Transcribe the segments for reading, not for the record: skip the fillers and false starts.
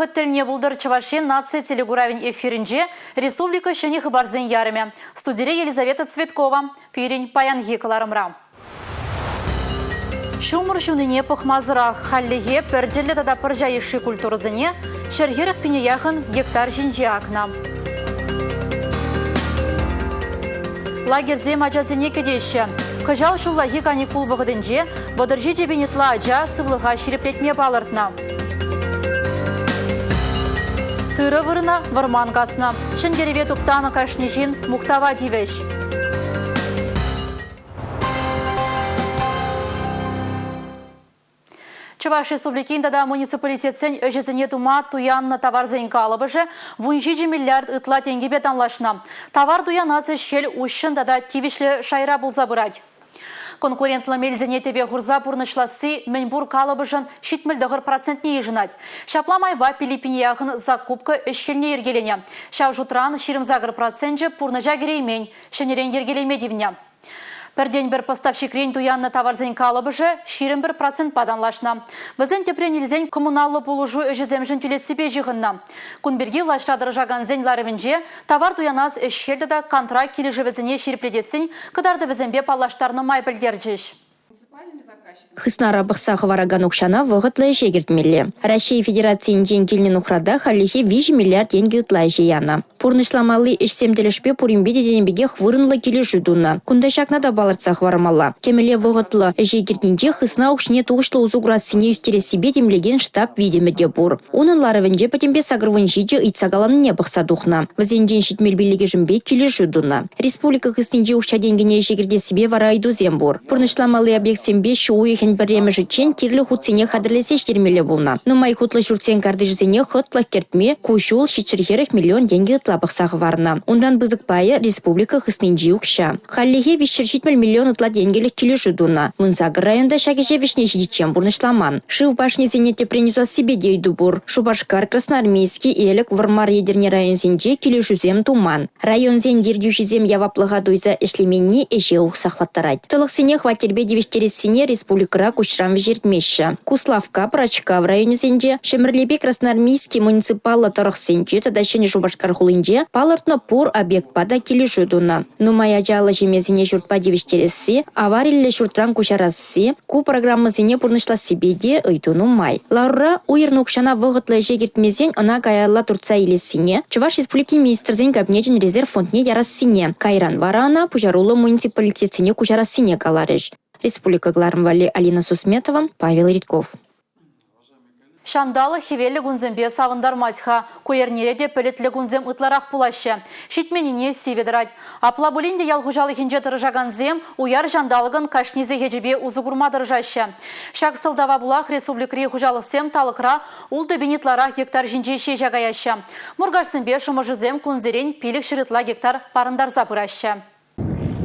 вғыт тіліне бұлдыр Чувашин нация телегуравин эфирінже республика шыны хыбарзен ярыме. Студире Елизавета Цветкова, пирень паян гекаларымра. Шумыр шуныне пұхмазырақ халлеге пәрджелі тада пыржайышы культурызыне шергерік піне яқын гектар жинже ақна. Лагерзе мажазыне кедеші. Қыжал шуллахи каникул бұғыдынже бұдыржи жебенетла ажа сывлыға шереплетме балыртна. Тыры вырына варман қасна. Шынгереве туптаны кашнежин мұқтава дивеш. Чуваш республикинда да муниципалитетсен өжізіне тума туянны товар зайынқалыбыжы вунжиджи миллиард ытла тенгебет анлашна. Товар туянасы шел ушында да тивишлі шайра бұлза бұрад. Конкурентлы мелзене тебе ғұрза бұрнышласы мәнбұр қалыбыжын 70% ежінад. Шапламайба Пилиппин яғын закупка үшкеліне ергелене. Шау жұтран 20% пұрныжа кереймен, шынерен ергелеме девіне. Пәрден бір поставщик рейн туянны товарзен қалыбыжы 21% паданлашна. Візен тепренелзен коммуналлы полужу өжіземжін түлесіпе жығынна. Күнберге лашрадыр жағанзен ларывінже товар туяназ үшшелді да контракт келі жывізіне шерпледесін кыдарды візенбе палаштарны май білдерджіш. Хыснара бақсағы вараган ұқшана вғытлы жегіртмелі. Россия Федерацияның женгелінен ұқрада халихе 5 миллиард деньги ұтлай жияна. Пурнышламалы ішсемділішпе пуринбеде денебеге хвырынлы келі жүдуна. Күнда шақна да балыртсақ варамала. Кемеле вғытлы жегіртненде хысна ұқшыне туғышлы ұзуғрасыне үстере себе демлеген штаб видемеде бұр. Оның ларывенже пәтембе сағырвын жиде ұйтсағаланы не бақса дұқна. Візенжен шетмелбеліге жымбе келі жүдуна. Республика хысненже ұқша денгене жегірде себе варайду зембур. Пурнышламалы объектсембе шуыйхен біреме жычен тирлі худсене қадырлесе штермелі болна. Нумай хутлы жүртсен кардыжзене хытлы кертме кушул шичерхерек миллион деньги ытлапықсағы варна. Ондан бызык байы республика хысненжи ұқша. Халлеге вишчершитмел миллион ытла денгелік келі жүдуна. Вынзагы районда шагеже вишне жидичен бурнышламан. Шыв башнезене тепренюза себе дейду бур. Шубашкар Красноармейский елік вармар едерне районзенже келі жүзем туман. Районзен ердюшізем яваплыға дуйза ішлеменне эже ұқсақлаттарад. Тұлықсене хватербе девиштересіне республикара кушрам жертмеші. Куславка, Прачка в районе зенде, Шемерлебе Красноармейский муниципалы тарықсенде, тадашыне Шубашкар хулынде, палыртны пур объект пада келі жүдуна. Нумая жалы жемезіне жұртпа девиштересі, авариллі жұртран кушарасы, ку программы зене пурнышла себеде ыйтуну май. Лаура уйырны ұқшана вғытлы жегертмезен она каялла Турция елесіне, Чуваш республики министрзен кабинетін резерв фондне ярасыне. Кайран варана пужарулы муниципалитетсіне кушарасыне каларыш. Республика Глармвали Алина Сусметова, Павел Ритков. Шандалы хевелі гунзембе савындар матьха, көйернереде пөлетлі гунзем ытларақ пулашы. Шитменіне севедірад. Апла бұлінде ялғужалы хенже тұржаганзем, уяр жандалығын кашнизе хеджебе узығырма дыржашы. Шак сылдава бұлақ республикри хужалықсем талықра улды бенетларақ гектар жинжеше жағаяшы. Мұрғашсынбе шымыжызем күнзерен пилік шырытла гектар парындар запырашы.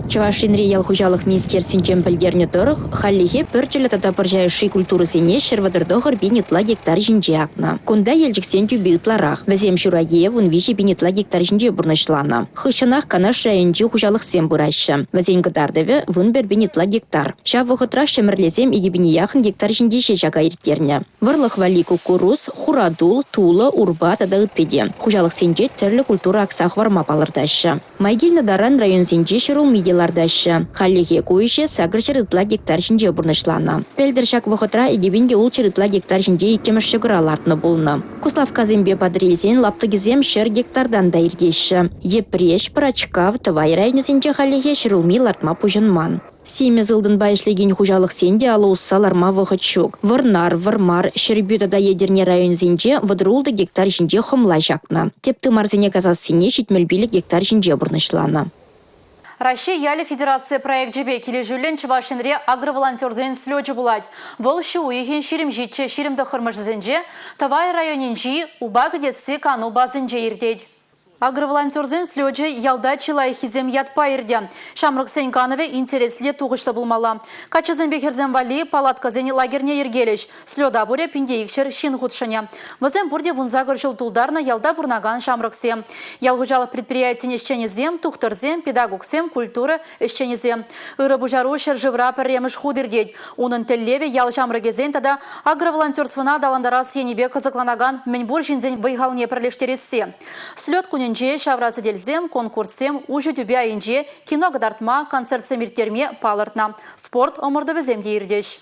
Чувашинри ялхужалық министерсінчен білдерне тұрық, халлихе пөрчілі тата пыржайшы культурысыне шырвадырдығыр бенетла гектар жинже ақна. Кунда елжіксен тюбі ұтларақ. Візем шурае вунвиші бенетла гектар жинже бұрнышлана. Хышынақ канаш районжи хужалық сен бұрашы. Візен гыдардыве вун бір бенетла гектар. Ша вғытрақ шымірлезем егебіне яқын гектар жинже жаға ертерне. Варлық вали кукуруз, хурадул, тулы, урба тада ұттыде. Хужалық сенже түрлі культура ақсақ варма балырдашы. Майгелні даран район сенже шырыл лардашы. Халлеге көйше сагыр чырытла гектар жинже бұрнышлана. Пелдершак вғытра егебенде ол чырытла гектар жинже екеміш шығыралартны болна. Куславка зембе падрезен лаптыгізем шыр гектардан да ирдеші. Епреш, Прачкав, Тывай районезенде халлеге шырылми лартма пұжынман. Семіз ылдын байышлеген хужалық сенде алы ұссаларма вғытшук. Варнар, вармар, шырбютада едерне районзенде вадрулды гектар жинже хымла жақна. Тепті марзене казасыне шитмелбелі гектар жинже бұрнышлана. Россия Яли Федерация проект жебе келе жүлен Чувашинре агроволонтерзен слёджі бұлад. Вол шуыйхен ширим житче ширимді қырмышызенже, Тавай районинжи уба гдесы кану базынже ердед. Агроволонтерзен слёджи ялда чилай хизем ятпа ирде. Шамрық Сеньканове интересле туғышты булмала. Качызен бекерзен вали палатказен лагерне ергелеш. Слёда буре пинде икшер шин худшыне. Вазен бурде вунза горшыл тулдарна ялда бурнаган шамрықсе. Ялгужалы предприятие ишченезем, тухтырзем, педагогсем, культура ишченезем. Иры бужару шержевра пірреміш худырдеть. Унын теллеве ял шамрығезен тада агроволонтерсвына даландара сенебе қызықланаган менбур жинзен вайгалне пірлештерессе. Слёд кунен шаврасы дельзем, конкурсем, ужу тюбя инже, кино гадартма, концерт семиртерме палыртна. Спорт омырдывызем дейірдеш.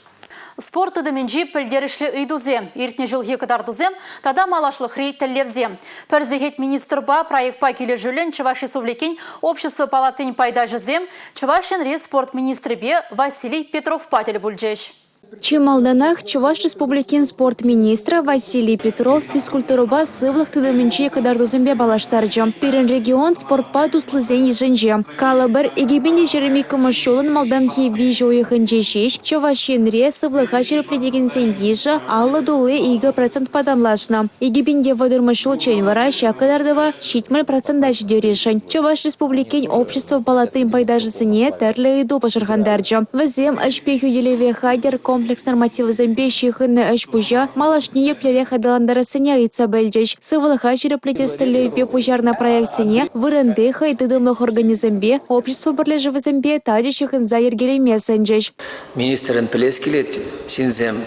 Спорт ыдыминжи пілдерішлі үйдузем, иртне жылғы кадардузем, тада малашлықри тіллевзем. Пәрзігет министрба проектпа келі жүлін Чуваши Сувлекин общество палатын пайда жүзем, Чувашин рес спорт министрбе Василий Петров-Патель бүлжеш. Чемалданах Чуваш Республикин спорт министра Василий Петров физкультуруба сывлых тыдыминчи кадардузембе балаштарджа. Пирен регион спортпа туслызен еженже. Калабыр егибинде жереми кымышолын малданхи вижу ехенже шеш, Чувашинре сывлыха жерепледегенсен ежа аллы дулы 2% падамлашна. Егибинде водырмышол чейнвара шакадардыва щитмаль процентаж дерешен. Чуваш Республикин общество палатын пайдажысыне тәрлі иду пашырхандарджа. Вазем ашпеху делеве хайдер комплекс нормативы замбещих на ашпужа малашни еплере хадаландарасыне ица бельдеш. Сывалыха жерепледестілі пепужар на проектсыне вырындыха и тыдымлых организамбе общество бірлежевы замбе тадищих инза ергелеме сэнджеш. Министрын пілескелет синзем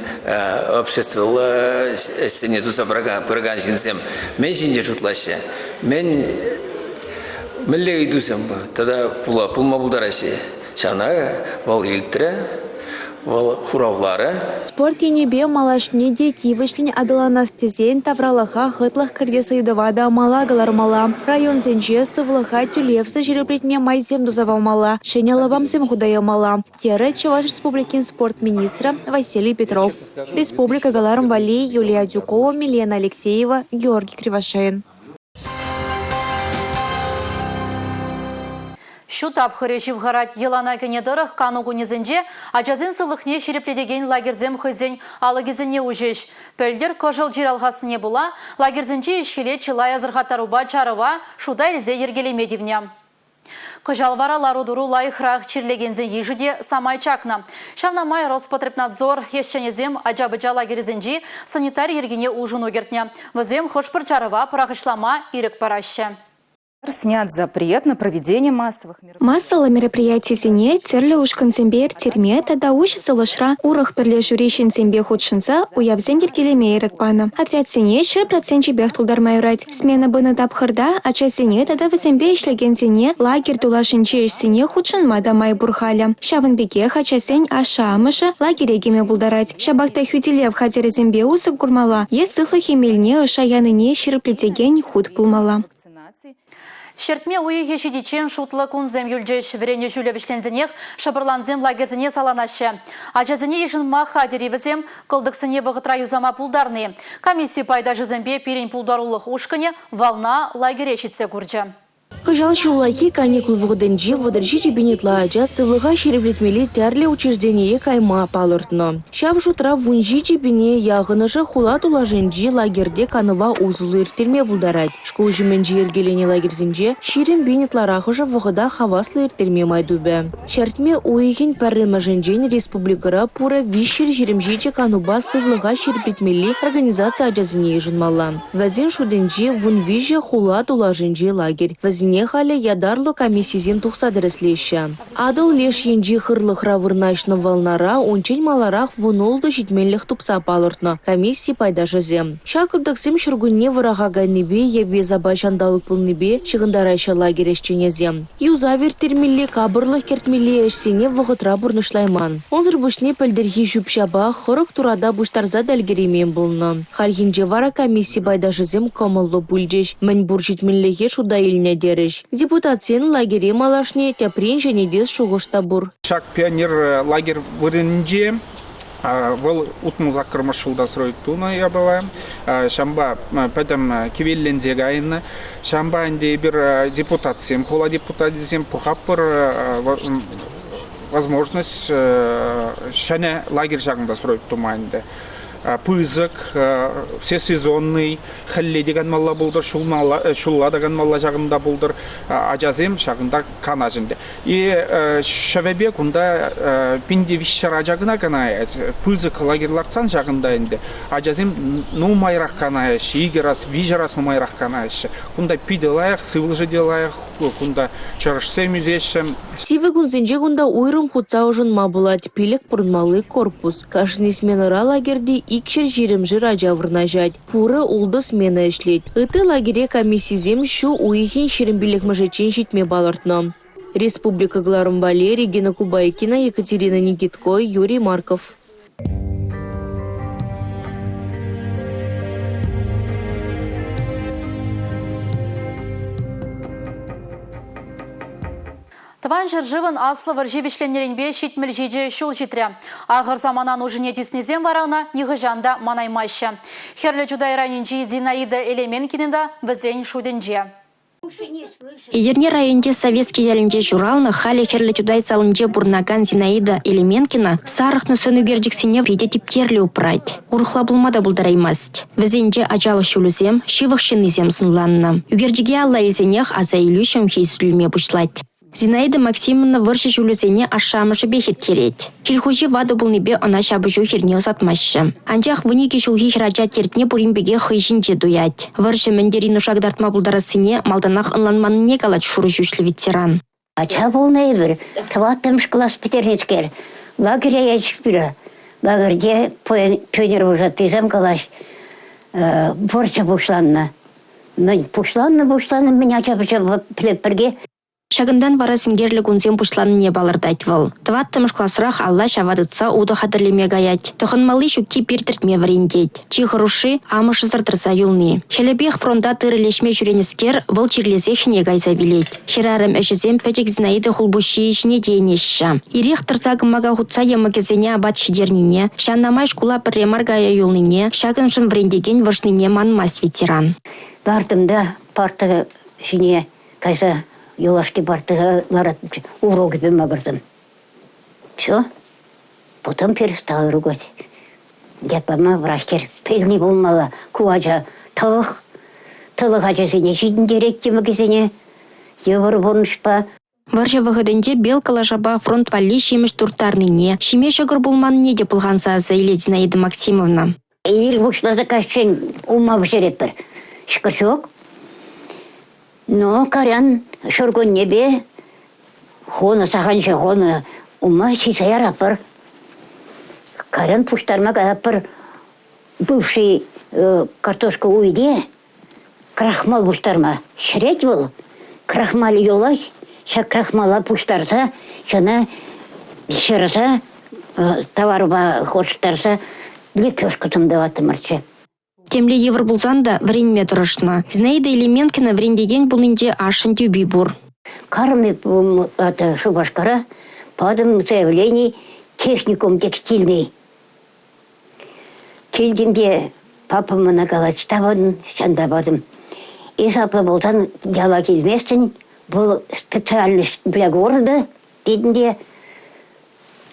общество сене туза пырган синзем мен синже жұтлашы. Мен мілле идусем тада пулма бұлдарашы. Шана вал елтірі хуравлары. Спорт енебе малашне де кивышлин адаланастезен тавралаха хытлах кырдесыйдывада малагалар мала. Район зенже сывлыха тюлевсы жереплетме майзем дузавалмала. Шене лабамсем худайамала. Теры Чуваш Республикин спорт министра Василий Петров. Республика Галарм Вали, Юлия Дюкова, Милена Алексеева, Георгий Кривошеин. Шутап хырышив гарать елана кенедырых канугу незенже, ажазын сылыхне шерепледеген лагерзем хызен алыгезене ужеш. Пөлдер кожыл жиралғасыне була, лагерзенже ешкеле чылай азырғатаруба чарыва шуда елзе ергелемедивня. Кожалвара ларудуру лайхрах чирлегензен ежуде самай чакна. Шамнамай Роспотребнадзор ешченезем аджабыджа лагерзенже санитар ергене ужын огертня. Вазем хошпыр чарыва парахышлама ирек параще. Снят запрет на проведение массовых мероприятий. Массалы мероприятий зене терлі ушкан зембе терме тада ушысы лышра урах перле журещен зембе худшынса уявзем ергелеме ерекпана. Отряд зене 100% бех тулдар майрать. Смена бына тапхырда, ача зене тада в зембе ишлеген зене лагерь тулашынче зене худшын мада май бурхаля. Шавын беге хача зень аша амыша лагерь егеме булдарать. Шабакта хюделев хадере зембе усык гурмала. Ес сыхлы хемельне аша яныне широплетеген худ пулмала. Шертме уйығы шедичен шутлы кунзем юльджеш врене жүлевішлензенех шабырланзем лагерзене саланашы. Ажазене ешін маха деревізем кылдықсыне бұғытра юзама пулдарны. Комиссия пайда жызембе пирен пулдарулық ушкыне волна лагерешітсе күрджі. Кыжал шуллайки каникул вғыдынжи вăдырши чебенетла ажа цывлыға шереплетмели тәрлі учреждение кайма палыртны. Шав шутра вунжи чебене яғыныжы хула тулажынжи лагерде каныва узулы иртерме булдарать. Школ жеменжи ергелене лагерзінже ширен бенетларахыжы вғыда хаваслы иртерме майдубе. Шертме уйген пәрремажынжен республикара пура вишер жеремжече кануба сывлыға шереплетмели организация ажазыне ежынмала. Вәзен шудынжи вунвиже хула тулажынжи лагерь. Вәзіне халі ядарлы комиссизем тұқса дәріслеші. Адыл леш енжи хырлықра вырнашны волнара ончен маларақ вунолды жетменлік тұпса палыртны. Комиссия пайда жызем. Шақылдықсым шүргінне выраға гайныбе ебе забашандалық пылныбе шығындарайша лагерешченезем. Юза вертермелі кабырлық кертмелі әшсене вғытра бұрнышлайман. Онзыр бұшне пәлдерхи жүпшаба хырық турада бұштарза дәлгеремен бұлны. Халхинже вара комиссия пайда жызем комылы бүлдеш. Мән бұр жетменліге шуда еліне дереш. Депутатсен лагере малашне тяпрен және дес шуғышта бұр. Шак пионер лагерь вырынже выл утму закырмыш жылда стройтуна я была. Шамба пәдім кевеллензег айны. Шамба инде бір депутатсем, хола депутатсем пұхап бір возможность шәне лагерь жағында стройтума инде. пызык, всесезонный, хәлле деген малла булдыр, шулла деген малла жағында булдыр, ажазем шағында кана жінде. И шәвебе кунда пинде вишшара жағына кана, пызык лагерларсан жағында енді. Ажазем ну майрақ кана, шигерас, вижерас ну майрақ кана. Кунда пиделайық, сывылжы делайық, кунда чарышсе мюзешем. Сивы күнзенже күнда уйрым хутса ұжын мабылат пилік пұрынмалы корпус. Кашны сменыра лагерде икшер жирім жыра жавырна жад. Пуры улды смена ішлет. Ыты лагере комиссизем шу уйхин ширимбилік mëжечен житме балыртны. Республика Гларымбале, Регина Кубайкина, Екатерина Никитко, Юрий Марков. Тыван жыржывын аслы варжевишленеренбе шитміл жеже шул житре. Ағыр заманан ұжыне түснезен варауна неғыжанда манаймайшы. Херлі жудайранинжи Зинаида Элеменкинінда бізен шуденже. Идерне районде советский ялінже журалны халі херлі чудай салынже бурнаган Зинаида Элеменкина сарықны сөнігердіксіне вреде типтерлі упрать. Урықла бұлмада бұлдараймаст. Візенже ажалы шулізем, шивықшынызем сынланны. Үгердіге алла елзенех аза илюшем хейсүлме бұшлать. Зинаида Максимовна выршы жүлізене ашамышы бехет тереть. Хилхужи вады бұлныбе она шабыжу херне ұсатмашы. Анчах вынеге шулхи хирача тертне буринбеге хыйшынче дуять. Выршы мендерину шагдартма бұлдарасыне малданах ынланманыне калат шуры жүшлі ветеран. Ача болнай бір, таваттымш класс петернецкер. Лагеря ячық бірі. Лагерде пөнер бұжаттызам калаш. Выршы бұшланна. Мен бұшланна, мен ача пілеп бірге. Шагындан вара сингерлі күнзен пұшланын балырдайт выл. Тваттымыш классырақ алла шавадытса уды хадырлеме гаять. Тұхынмалы шүкке пертіртме варендет. Чихыруши амышы зыртырса юлны. Хелебех фронта тырылешме жүренескер выл чирлезе хіне гайза вилет. Херарым әшізем пәчек Зинаиды хулбуши ішіне дейнешші. Ирек тұрса гымага хутса емігізене абат шидернине, шаннамай шкула пірремар гая юлныне, шагыншын врендеген вышныне манмас ветеран. Бардымда парты жіне кайса Юлашки партылары уроки бемагырдым. Все. Потом перестал ругать. Дядпама врахкер. Пельни болмала. Куажа тылық. Тылық ажасыне жидін дереккемі кезене. Евір болнышпа. Варжа выходенде белкала жаба фронт вали шемеш туртарныне. Шеме шагыр болманне де пылғанса заиле Зинаида Максимовна. Ир бұшлазы кашчен умап жереппір. Шықыршок. Но карян шоргон небе, хона саханша хона ума сисаяр апыр. Карян пуштарма апыр бывший картошка уйде, крахмал пуштарма. Шреть был, крахмал елась, ша крахмала пуштарса, шана шырса, товарба хоштарса, лепешку там даваты марче. Темле евр булзанда вренме тұрышна. Зинаида Элеменкина врендеген бұлынде ашын тюби бур. Кармы Шубашкара подам заявление техникум текстильный. Келдимде папама нагалать табадым, шанда бадым. И сапы болсан яла келместін, бұл специальность для города, дедінде.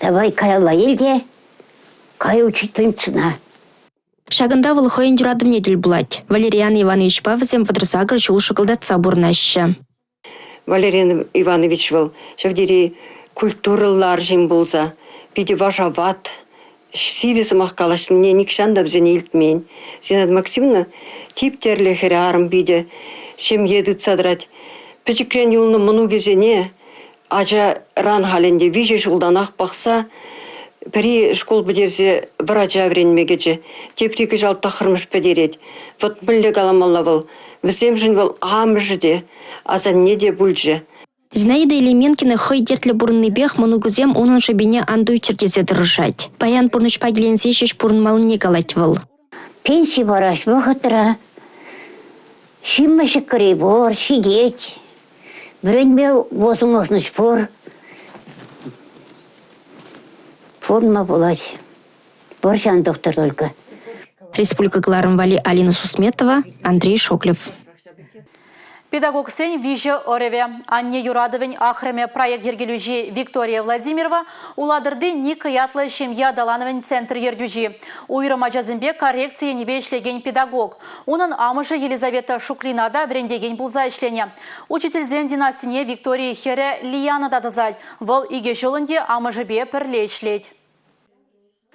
Давай каяла елде, кай учитель цена. Шагында вылхойын жүрадым неділ бұлад. Валериан Иванович Павызем вадрысагыр жол шықылдатса бұрнашы. Валериан Иванович был, шавдері культуралар жин болса, биде вашават, сивесі маққалашын не никшанда бізен елтмен. Зинаида Максимовна типтерлі херарым биде, шем еді цадрать. Печекрен юлны мұну кезене, ажа ран халінде виже жылданақ бақса, Пери школ бідерсе врача вренмегече, тептекі жал тақырмыш педерет. Вот мүлі каламалла был, візем жын был амыжыде, азан неде бүлже. Зинаида Элеменкина хой дертлі бұрынны бех мұнугізем оның шабине андуй чертезе дұрышать. Паян бұрнышпа келенсе шеш бұрынмалыне калать был. Пенсии бараш вғытыра, шиммашық кірей бор, шидеть, бірінбе возможность бор. Форма булать. Борщан доктор только. Республика Гларымвали Алина Сусметова, Андрей Шоклев. Педагог сен вижу ореве. Анне Юрадовень ахреме проект ергелюжи Виктория Владимирова уладырды Ника Ятлы Шемья Далановень центр ергюжи. Уйрыма жазымбе коррекция небе ишлеген педагог. Унын амыжы Елизавета Шуклинада врендеген булза ишлене. Учитель зен династине Виктория Хере Лияна дадызать. Вол иге жолынде амыжы бе пірле ишлеть.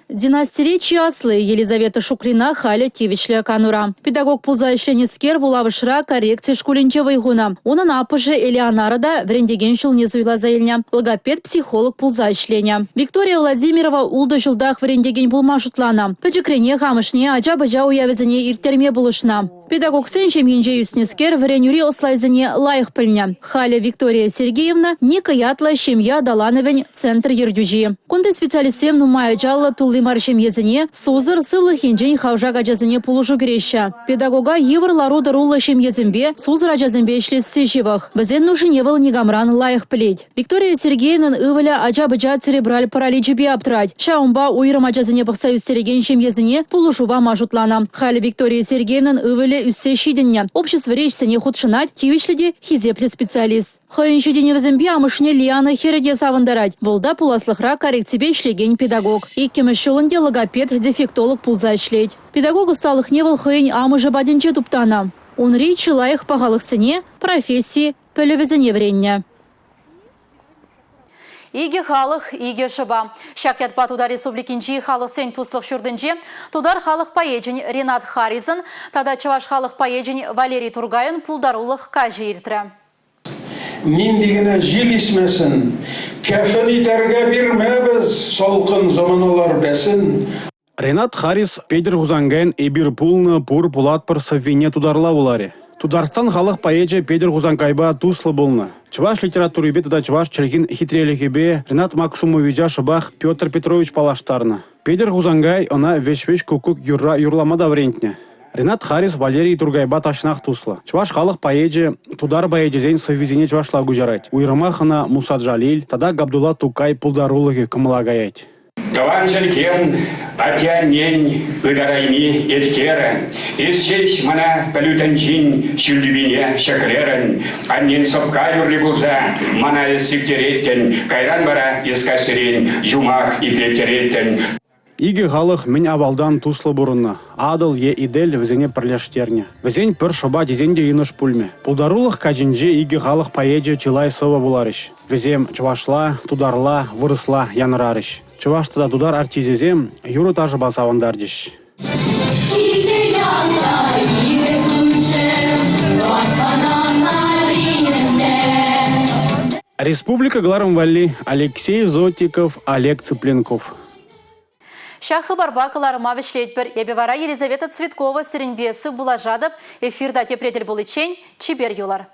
Династирей чияслы Елизавета Шуклина халя тивишле канура. Педагог пулза ишленескер вулавышра коррекция школинче вайгуна. Унын апыжы Элеонарада врендеген шул не зуйла заилня. Логопед-психолог пулза ишленя. Виктория Владимирова улды жылдах врендеген булма шутлана. Пэджикрене хамышне ажа-бажа уявезіне иртерме булышна. Педагог сен жемьенже юснескер вренюри ослайзіне лайық пыльня. Халя Виктория Сергеевна Ника Ятла Шемья Далановень центр ердюжи. Кунды специалистем нумая жалла тулы маршем езіне сузыр сывлы хенжен хаужа гаджазіне пулушу греща. Педагога еврлару дарулы шем езімбе сузыр ажазімбе шлесі живых. Бізен нушыневыл негамран лайық пілет. Виктория Сергеевна ывыля ажа-быжа церебраль параличіпе аптрать. Шаумба уйрым ажазіне бақса үстереген шем езіне пулушуба мажутлана. Халя Виктория Сергеевна ывыля үссе шиденне. Общество речсіне худшынать тивишледе хизепле специалист. Хойын шидене візімбе амышне Лияна Хереде савындарать. Волда пуласлыхра коррективе ишлеген педагог. Иккемеш шолынде логопед, дефектолог пулза ишлеть. Педагог сталых невыл хойын амыжы баденче туптана. Унри чылайых пағалық сене профессии пөлевізіне вренне. Иге халық, иге шыба. Шакет Батуда республикинчи халық сен туслық шүрдінже, тудар халық поеджін Ренат Харизын, тада чаваш халық поеджін Валерий Тургайын пулдарулық кажы иртірі. Мен дегені жел исмесін, кәфін итәрге бермәбіз, солқын заманалар бәсін. Ренат Харис Педер Хузангайын эбир пулны пур пулат пыр соввене тударла уларе. Тударстан халық поэджі Педер Хузангайба туслы болны. Чуваш литературы бе туда чуваш чергин хитрелихебе Ренат Максумовича шыбах Петр Петрович палаштарны. Педер Хузангай она веш-веш кукук юрламада врентне. Ренат Харис Валерий Тургайба ташнах тусла. Чуваш халық поэджі тудар поэджізен соввезене чувашлав гужарать. Уйрымахана Мусад Жалиль, тада Габдулла Тукай пулдарулығы кымылагаять. Таван желкен, атянен, ыдарайни еткері. Исчеш мана пәлютанчин шүлдібіне шәкілерін. Аннен сопка юрлі бұлза, мана ессіктереттен, кайран бара ескасырен, юмах итлеттереттен. Иге халық мен авалдан туслы бұрынна. Адыл е идель візене пірлештерне. Візен пір шоба дезенде еныш пульме. Пулдарулық кажинже иге халық поэджі чылай сыва буларыш. Візем чувашла, тударла, вырысла янырарыш. Чуваштыда тудар артизезем юры тажы басавандардыш. Республика Гларым-Валли, Алексей Зотиков, Олег Цыпленков. Шахы барбакаларыма вишлеть бір ебевара Елизавета Цветкова сірінбесі бұла жадып, эфирда тепредель бұл ичен, чибер юлар.